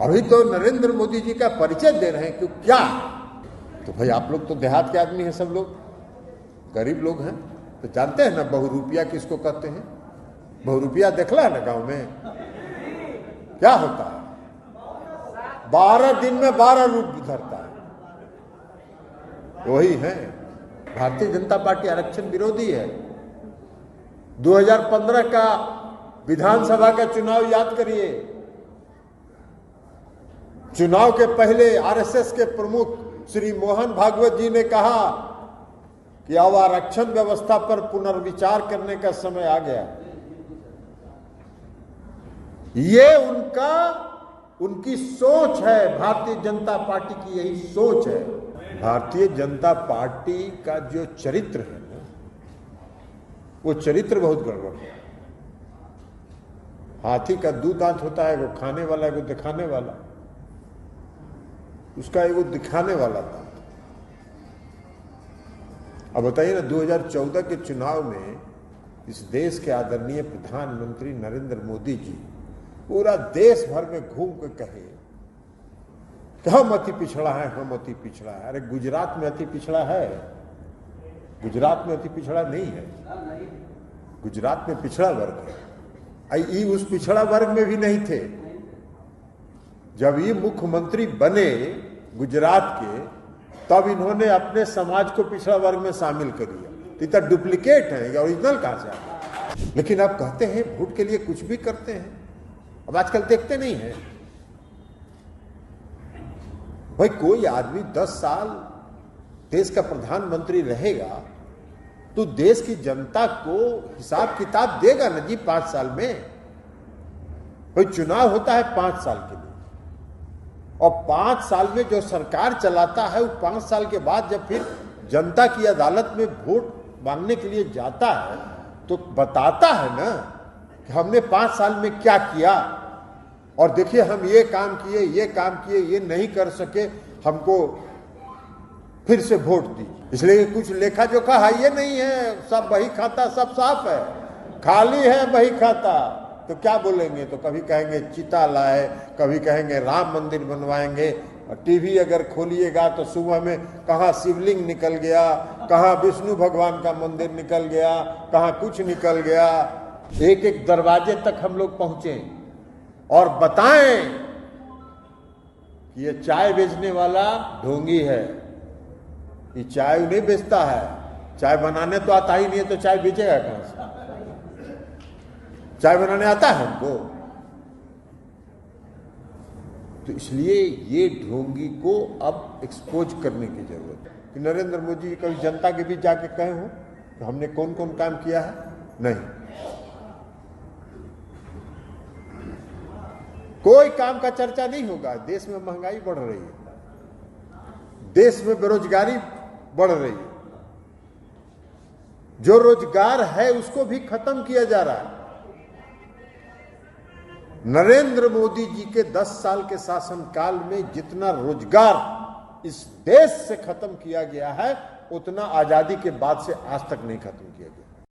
अभी तो नरेंद्र मोदी जी का परिचय दे रहे हैं कि क्या, तो भाई आप लोग तो देहात के आदमी हैं, सब लोग गरीब लोग हैं, तो जानते हैं ना बहुरूपिया किसको कहते हैं। बहुरूपिया देखला है ना गांव में क्या होता है, 12 दिन में 12 रूप धरता है, वही है। भारतीय जनता पार्टी आरक्षण विरोधी है। 2015 का विधानसभा का चुनाव याद करिए, चुनाव के पहले आरएसएस के प्रमुख श्री मोहन भागवत जी ने कहा कि अब आरक्षण व्यवस्था पर पुनर्विचार करने का समय आ गया। ये उनकी सोच है, भारतीय जनता पार्टी की यही सोच है। भारतीय जनता पार्टी का जो चरित्र है ना, वो चरित्र बहुत गड़बड़ है। हाथी का 2 दांत होता है, वो खाने वाला, वो दिखाने वाला, उसका एगो दिखाने वाला था। अब बताइए ना, 2014 के चुनाव में इस देश के आदरणीय प्रधानमंत्री नरेंद्र मोदी जी पूरा देश भर में घूम कर कहे कि हम अति पिछड़ा है, हम अति पिछड़ा है। अरे गुजरात में अति पिछड़ा है? गुजरात में अति पिछड़ा नहीं है, गुजरात में पिछड़ा वर्ग है। ये उस पिछड़ा वर्ग में भी नहीं थे। जब ये मुख्यमंत्री बने गुजरात के, तब इन्होंने अपने समाज को पिछड़ा वर्ग में शामिल कर दिया। इतना डुप्लीकेट है, या ओरिजिनल कहां से आता है? लेकिन अब कहते हैं वोट के लिए कुछ भी करते हैं। अब आजकल देखते नहीं है भाई, कोई आदमी 10 साल देश का प्रधानमंत्री रहेगा तो देश की जनता को हिसाब किताब देगा ना जी 5 साल में। भाई चुनाव होता है 5 साल के लिए, और 5 साल में जो सरकार चलाता है वो 5 साल के बाद जब फिर जनता की अदालत में वोट मांगने के लिए जाता है तो बताता है ना कि हमने 5 साल में क्या किया, और देखिए हम ये काम किए, ये काम किए, ये नहीं कर सके, हमको फिर से वोट दी। इसलिए कुछ लेखा जोखा है ये नहीं है, सब बही खाता सब साफ है, खाली है बही खाता। तो क्या बोलेंगे? तो कभी कहेंगे चिता लाए, कभी कहेंगे राम मंदिर बनवाएंगे। और टीवी अगर खोलिएगा तो सुबह में कहाँ शिवलिंग निकल गया, कहाँ विष्णु भगवान का मंदिर निकल गया, कहाँ कुछ निकल गया। एक एक दरवाजे तक हम लोग पहुंचे और बताएं कि ये चाय बेचने वाला ढोंगी है, ये चाय नहीं बेचता है, चाय बनाने तो आता ही नहीं है, तो चाय बेचेगा कहां से? चाय बनाने आता है हमको? तो इसलिए ये ढोंगी को अब एक्सपोज करने की जरूरत है। कि नरेंद्र मोदी जी कभी जनता के बीच जाके कहे हो तो हमने कौन कौन काम किया है? नहीं, कोई काम का चर्चा नहीं होगा। देश में महंगाई बढ़ रही है, देश में बेरोजगारी बढ़ रही है, जो रोजगार है उसको भी खत्म किया जा रहा है। नरेंद्र मोदी जी के 10 साल के शासनकाल में जितना रोजगार इस देश से खत्म किया गया है, उतना आजादी के बाद से आज तक नहीं खत्म किया गया।